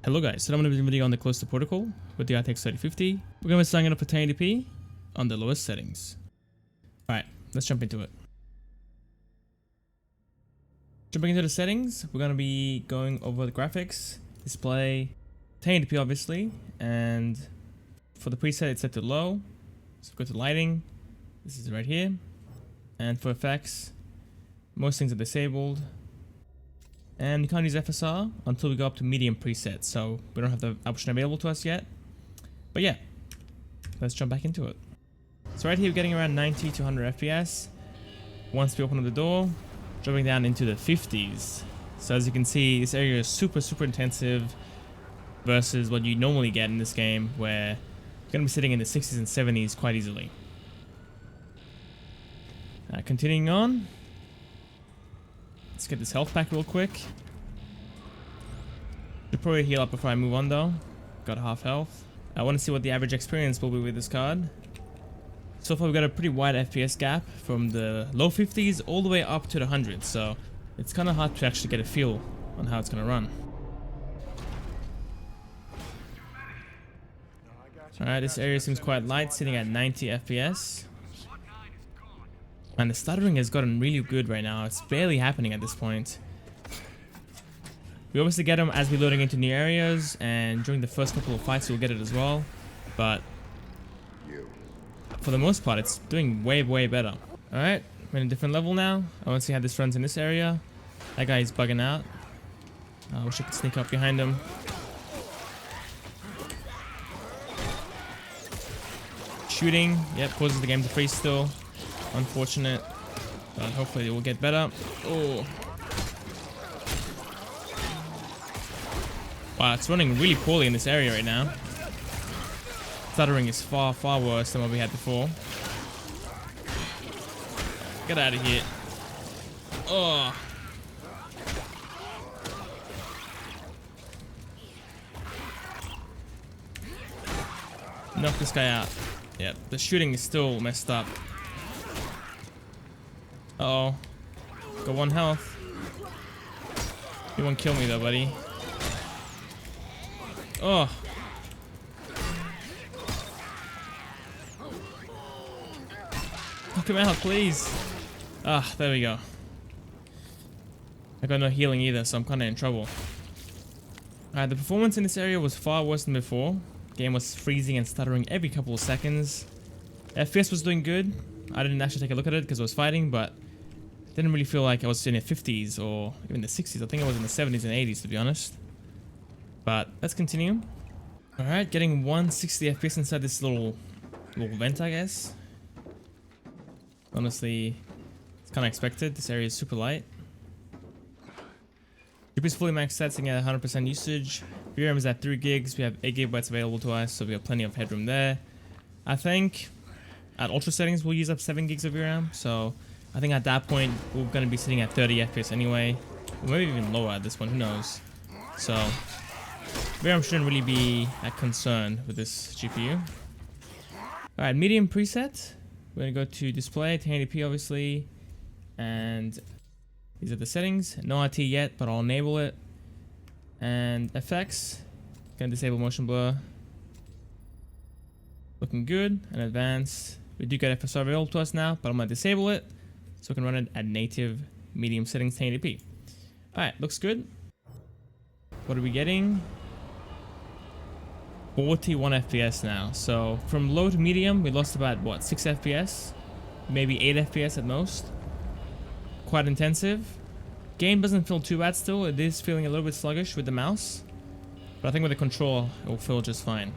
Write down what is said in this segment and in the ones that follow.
Hello guys, so I'm going to be doing a video on the Callisto protocol with the RTX 3050. We're going to be starting it up for 1080p on the lowest settings. Alright, let's jump into it. Jumping into the settings, we're going to be going over the graphics, display, 1080p obviously, and for the preset it's set to low. So go to lighting, this is right here, and for effects, most things are disabled. And you can't use FSR until we go up to medium preset, so we don't have the option available to us yet. But yeah, let's jump back into it. So right here we're getting around 90 to 100 FPS. Once we open up the door, dropping down into the 50s. So as you can see, this area is super intensive versus what you normally get in this game, where you're going to be sitting in the 60s and 70s quite easily. Continuing on. Let's get this health pack real quick. Should probably heal up before I move on though. Got half health. I want to see what the average experience will be with this card. So far we've got a pretty wide FPS gap from the low 50s all the way up to the 100s. So it's kind of hard to actually get a feel on how it's going to run. Alright, this area seems quite light, sitting at 90 FPS. And the stuttering has gotten really good right now. It's barely happening at this point. We obviously get them as we're loading into new areas, and during the first couple of fights we'll get it as well. But for the most part, it's doing way better. Alright, we're in a different level now. I want to see how this runs in this area. That guy is bugging out. I wish I could sneak up behind him. Shooting, yep, causes the game to freeze still. Unfortunate, but hopefully it will get better. Oh, wow, it's running really poorly in this area right now. Stuttering is far worse than what we had before. Get out of here. Oh, knock this guy out. Yep, the shooting is still messed up. Uh-oh. Got 1 health. You won't kill me though, buddy. Oh. Knock him out, please. Ah, there we go. I got no healing either, so I'm kind of in trouble. The performance in this area was far worse than before. Game was freezing and stuttering every couple of seconds. FPS was doing good. I didn't actually take a look at it because I was fighting, but didn't really feel like I was in the 50s or even the 60s. I think I was in the 70s and 80s, to be honest. But let's continue. Alright, getting 160 FPS inside this little vent, I guess. Honestly, it's kind of expected. This area is super light. GPU is fully maxed out, sitting at 100% usage. VRAM is at 3 gigs. We have 8 GB available to us, so we have plenty of headroom there. I think at ultra settings we'll use up 7 gigs of VRAM, so I think at that point we're going to be sitting at 30 FPS anyway, or maybe even lower at this point, who knows. So VRAM shouldn't really be a concern with this GPU. Alright, medium preset. We're going to go to display, 1080p obviously, and these are the settings. No RT yet, but I'll enable it. And effects, going to disable motion blur. Looking good. And advanced, we do get FSR available to us now, but I'm going to disable it so we can run it at native medium settings 1080p. Alright, looks good. What are we getting? 41 FPS now. So from low to medium, we lost about, what, 6 FPS? Maybe 8 FPS at most. Quite intensive. Game doesn't feel too bad still. It is feeling a little bit sluggish with the mouse. But I think with the control, it will feel just fine.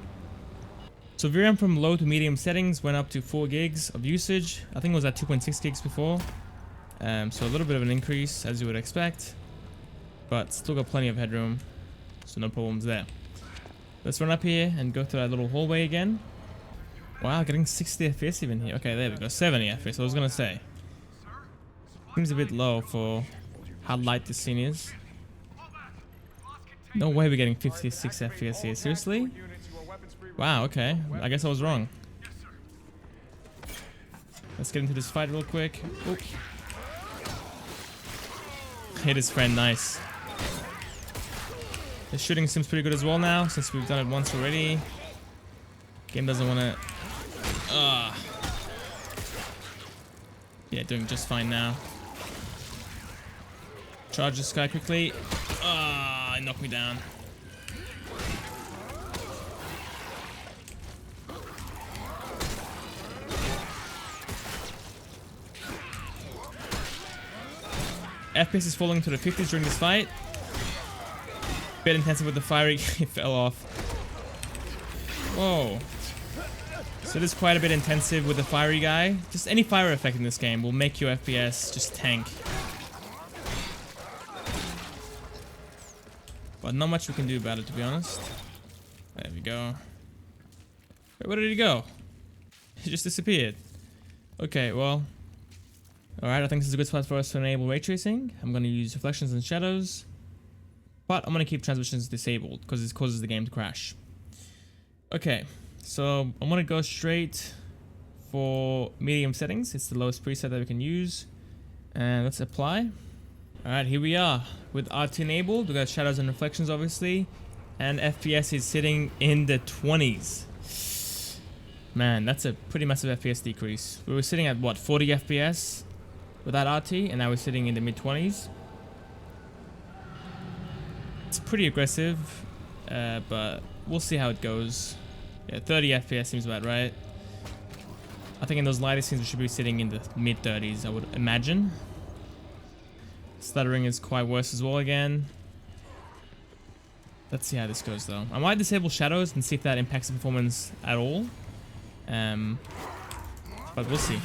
So VRAM from low to medium settings went up to 4 gigs of usage. I think it was at 2.6 gigs before. So a little bit of an increase as you would expect. But still got plenty of headroom. So no problems there. Let's run up here and go through that little hallway again. Wow, getting 60 FPS even here. Okay, there we go. 70 FPS, I was going to say. Seems a bit low for how light this scene is. No way we're getting 56 FPS here. Seriously? Wow, okay. I guess I was wrong. Let's get into this fight real quick. Oop. Hit his friend, nice. The shooting seems pretty good as well now, since we've done it once already. Game doesn't want to... Yeah, doing just fine now. Charge this guy quickly. It knocked me down. FPS is falling to the 50s during this fight. Bit intensive with the fiery. It fell off. Whoa. So it is quite a bit intensive with the fiery guy. Just any fire effect in this game will make your FPS just tank. But not much we can do about it, to be honest. There we go. Wait, where did he go? He just disappeared. Okay, well. Alright, I think this is a good spot for us to enable ray tracing. I'm going to use reflections and shadows. But I'm going to keep transmissions disabled because this causes the game to crash. Okay, so I'm going to go straight for medium settings. It's the lowest preset that we can use. And let's apply. Alright, here we are. With RT enabled, we got shadows and reflections obviously. And FPS is sitting in the 20s. Man, that's a pretty massive FPS decrease. We were sitting at what, 40 FPS without RT, and now we're sitting in the mid 20s. It's pretty aggressive, but we'll see how it goes. Yeah, 30 FPS seems about right. I think in those lighter scenes we should be sitting in the mid 30s, I would imagine. Stuttering is quite worse as well again. Let's see how this goes though. I might disable shadows and see if that impacts the performance at all. But we'll see.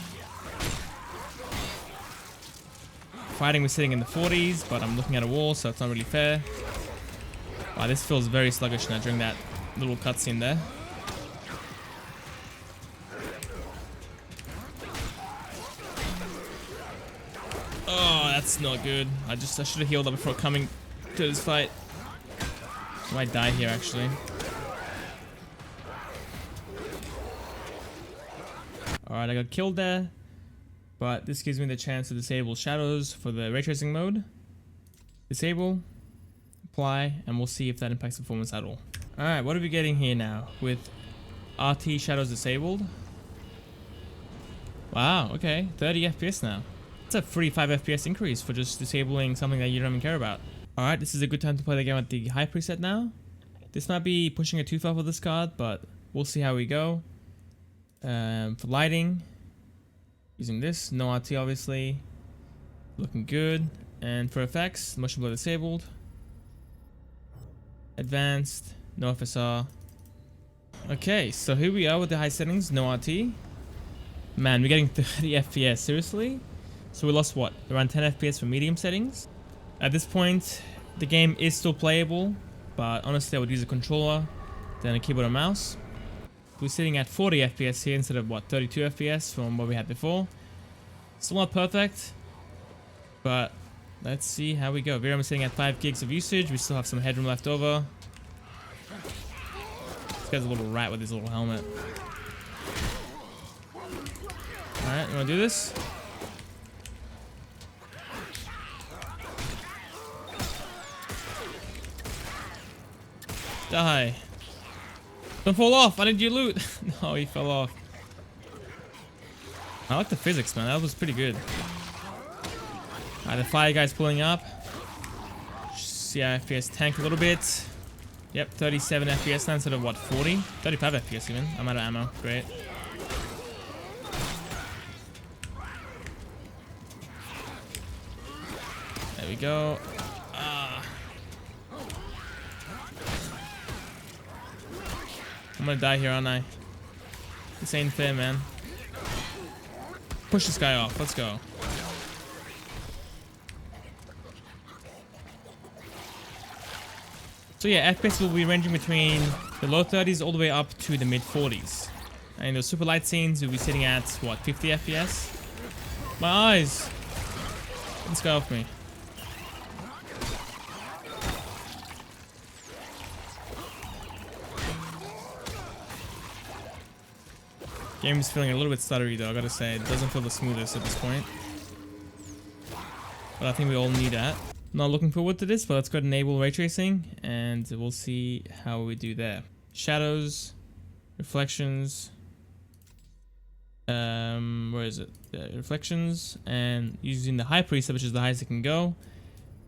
Fighting was sitting in the 40s, but I'm looking at a wall, so it's not really fair. Wow, this feels very sluggish now during that little cutscene there. Oh, that's not good. I should have healed up before coming to this fight. I might die here actually. Alright, I got killed there. But this gives me the chance to disable shadows for the ray tracing mode. Disable, apply, and we'll see if that impacts performance at all. Alright, what are we getting here now with RT shadows disabled? Wow, okay, 30 FPS now. That's a 45 FPS increase for just disabling something that you don't even care about. Alright, this is a good time to play the game at the high preset now. This might be pushing it too far for this card, but we'll see how we go. For lighting, using this, no RT obviously, looking good. And for effects, motion blur disabled. Advanced, no FSR. Okay, so here we are with the high settings, no RT. Man, we're getting 30 FPS, seriously? So we lost what, around 10 FPS for medium settings? At this point, the game is still playable, but honestly I would use a controller than a keyboard and mouse. We're sitting at 40 FPS here instead of what, 32 FPS from what we had before. Still not perfect, but let's see how we go. VRAM is sitting at 5 gigs of usage. We still have some headroom left over. This guy's a little rat with his little helmet. Alright, you wanna do this? Die. Don't fall off. I need your loot. No, he fell off. I like the physics, man. That was pretty good. Alright, the fire guy's pulling up. See our FPS tank a little bit. Yep, 37 FPS now instead of what, 40? 35 FPS even. I'm out of ammo. Great. There we go. I'm gonna die here, aren't I? This ain't fair, man. Push this guy off. Let's go. So yeah, FPS will be ranging between the low 30s all the way up to the mid 40s. And in those super light scenes, we'll be sitting at, what, 50 FPS? My eyes! Get this guy off me. Game is feeling a little bit stuttery though, I gotta say. It doesn't feel the smoothest at this point. But I think we all need that. Not looking forward to this, but let's go ahead and enable ray tracing and we'll see how we do there. Shadows, reflections, where is it? Reflections, and using the high preset, which is the highest it can go.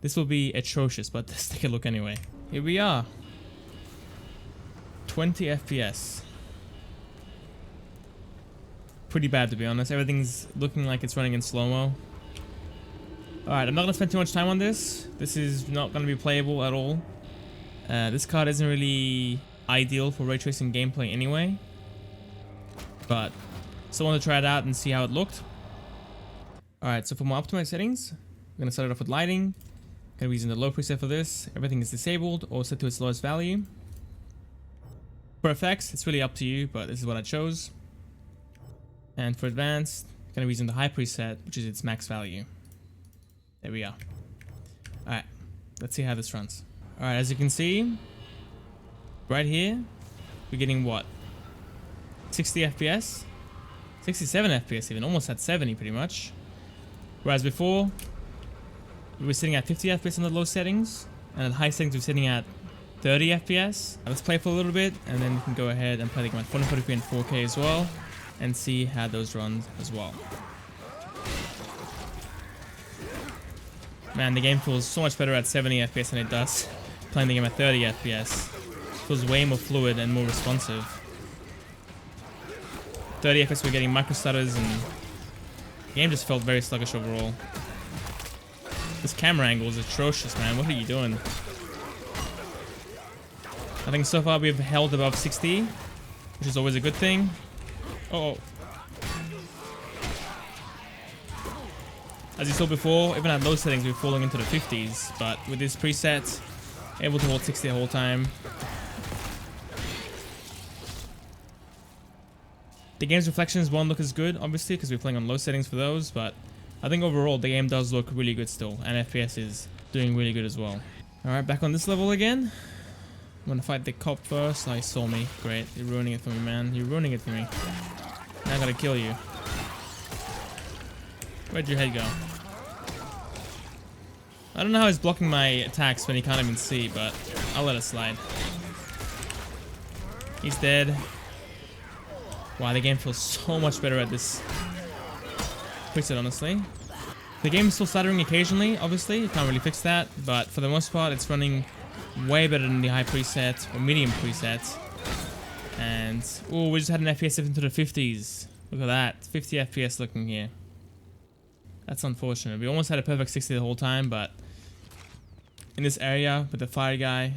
This will be atrocious, but let's take a look anyway. Here we are. 20 FPS. Pretty bad, to be honest. Everything's looking like it's running in slow-mo. Alright, I'm not going to spend too much time on this. This is not going to be playable at all. This card isn't really ideal for ray tracing gameplay anyway. But still want to try it out and see how it looked. Alright, so for my optimized settings, I'm going to start it off with lighting. I'm going to be using the low preset for this. Everything is disabled or set to its lowest value. For effects, it's really up to you, but this is what I chose. And for advanced, I'm going to be using the high preset, which is its max value. There we are. Alright, let's see how this runs. Alright, as you can see, right here, we're getting what? 60 FPS? 67 FPS even, almost at 70 pretty much. Whereas before, we were sitting at 50 FPS on the low settings, and at high settings we're sitting at 30 FPS. Let's play for a little bit, and then we can go ahead and play the game at 440p and 4K as well, and see how those run as well. Man, the game feels so much better at 70 FPS than it does playing the game at 30 FPS. It feels way more fluid and more responsive. 30 FPS we're getting micro stutters, and the game just felt very sluggish overall. This camera angle is atrocious, man. What are you doing? I think so far we've held above 60, which is always a good thing. Oh. As you saw before, even at low settings we're falling into the 50s, but with this preset, able to hold 60 the whole time. The game's reflections won't look as good, obviously, because we're playing on low settings for those, but I think overall the game does look really good still, and FPS is doing really good as well. Alright, back on this level again. I'm gonna fight the cop first. Oh, he saw me. Great. You're ruining it for me, man. You're ruining it for me. Now I gotta kill you. Where'd your head go? I don't know how he's blocking my attacks when he can't even see, but I'll let it slide. He's dead. Wow, the game feels so much better at this preset, honestly. The game is still stuttering occasionally, obviously. You can't really fix that, but for the most part, it's running way better than the high preset or medium preset. And, oh, we just had an FPS dip into the 50s. Look at that. 50 FPS looking here. That's unfortunate. We almost had a perfect 60 the whole time, but in this area with the fire guy,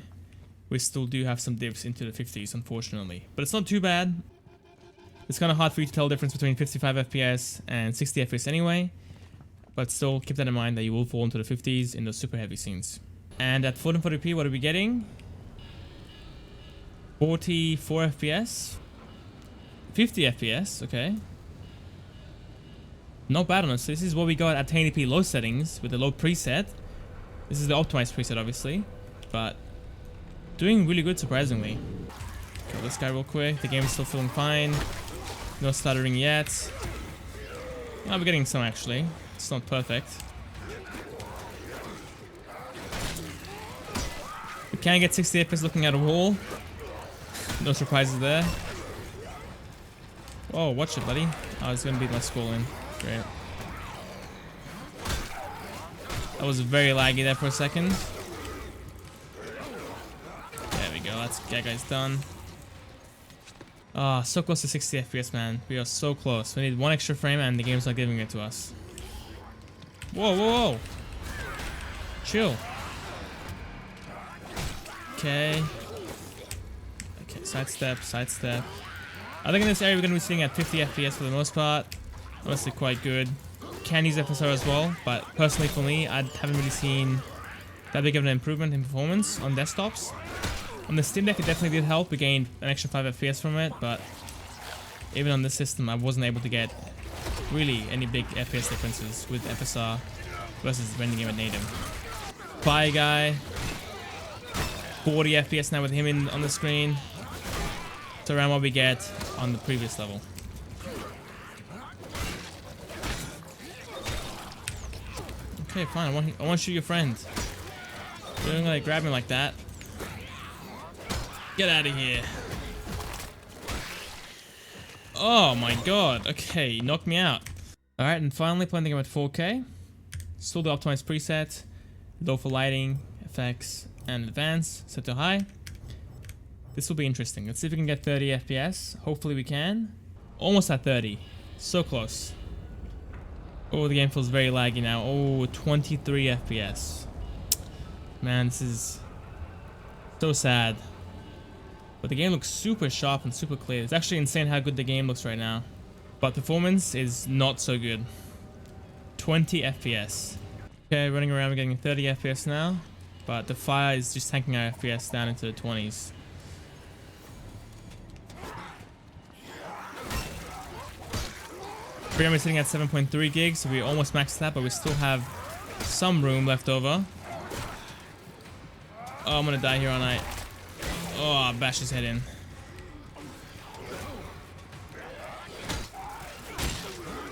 we still do have some dips into the 50s, unfortunately. But it's not too bad. It's kind of hard for you to tell the difference between 55 FPS and 60 FPS anyway. But still, keep that in mind that you will fall into the 50s in those super heavy scenes. And at 1440p, what are we getting? 44 FPS? 50 FPS, okay. Not bad, honestly. This is what we got at 1080p low settings with the low preset. This is the optimized preset, obviously. But doing really good, surprisingly. Kill this guy real quick. The game is still feeling fine. No stuttering yet. Oh, we're getting some, actually. It's not perfect. We can get 60 FPS looking at a wall. No surprises there. Whoa, watch it, buddy. Oh, it's gonna beat my skull in. Great. That was very laggy there for a second. There we go. That guy's done. Ah, oh, so close to 60 FPS, man. We are so close. We need one extra frame and the game's not giving it to us. Whoa, whoa, whoa. Chill. Okay. Okay, sidestep, sidestep. I think in this area we're going to be sitting at 50 FPS for the most part. Honestly, quite good. Can use FSR as well, but personally for me, I haven't really seen that big of an improvement in performance on desktops. On the Steam Deck, it definitely did help. We gained an extra 5 FPS from it, but even on this system, I wasn't able to get really any big FPS differences with FSR versus running the game at native. Fire guy, 40 FPS now with him on the screen. It's around what we get on the previous level. Okay, fine. I want to shoot your friend. Don't like grab me like that. Get out of here. Oh my god. Okay, knocked me out. Alright, and finally playing the game at 4K. Still the optimized preset. Low for lighting, effects, and advanced. Set to high. This will be interesting. Let's see if we can get 30 FPS. Hopefully we can. Almost at 30. So close. Oh, the game feels very laggy now. Oh, 23 FPS. Man, this is so sad. But the game looks super sharp and super clear. It's actually insane how good the game looks right now. But performance is not so good. 20 FPS. Okay, running around, we're getting 30 FPS now. But the fire is just tanking our FPS down into the 20s. RAM is sitting at 7.3 gigs, so we almost maxed that, but we still have some room left over. Oh, I'm gonna die here, aren't I? Oh, I bashed his head in.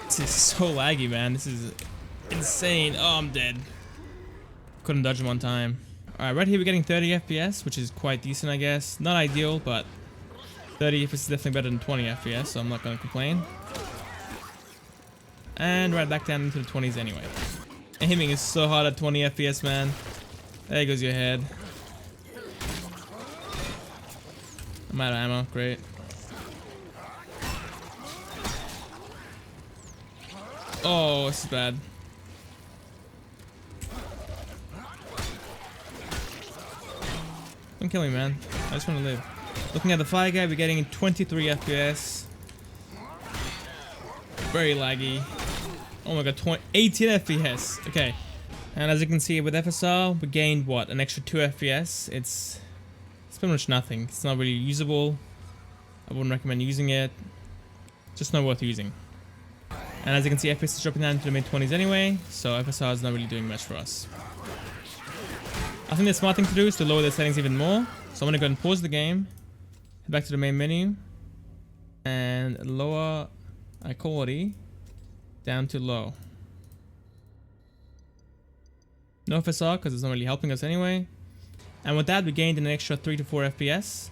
This is so laggy, man. This is insane. Oh, I'm dead. Couldn't dodge him on time. Alright, right here we're getting 30 FPS, which is quite decent, I guess. Not ideal, but 30 FPS is definitely better than 20 FPS, so I'm not gonna complain. And right back down into the 20s anyway. Aiming is so hard at 20 FPS, man. There goes your head. I'm out of ammo. Great. Oh, this is bad. Don't kill me, man. I just want to live. Looking at the fire guide, we're getting 23 FPS. Very laggy. Oh my god, 18 FPS. Okay. And as you can see with FSR, we gained what? An extra 2 FPS. It's pretty much nothing. It's not really usable. I wouldn't recommend using it. Just not worth using. And as you can see, FPS is dropping down into the mid-20s anyway, so FSR is not really doing much for us. I think the smart thing to do is to lower the settings even more. So I'm going to go and pause the game, head back to the main menu, and lower our quality down to low. No FSR because it's not really helping us anyway. And with that, we gained an extra 3 to 4 FPS,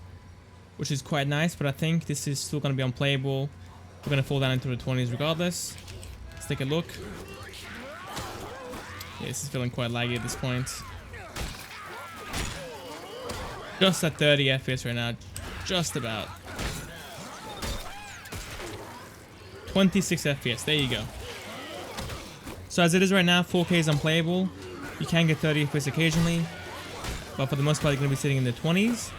which is quite nice, but I think this is still going to be unplayable. We're going to fall down into the 20s regardless. Let's take a look. Yeah, this is feeling quite laggy at this point. Just at 30 FPS right now. Just about. 26 FPS. There you go. So as it is right now, 4K is unplayable. You can get 30 FPS occasionally, but for the most part, you're going to be sitting in the 20s.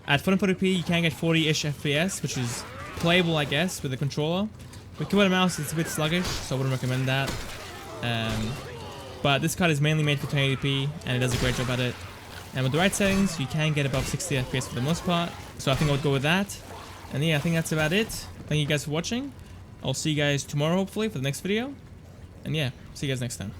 At 440p, you can get 40-ish FPS, which is playable, I guess, with the controller. With keyboard and mouse, it's a bit sluggish, so I wouldn't recommend that. But this card is mainly made for 1080p, and it does a great job at it. And with the right settings, you can get above 60 FPS for the most part. So I think I would go with that. And yeah, I think that's about it. Thank you guys for watching. I'll see you guys tomorrow, hopefully, for the next video. And yeah, see you guys next time.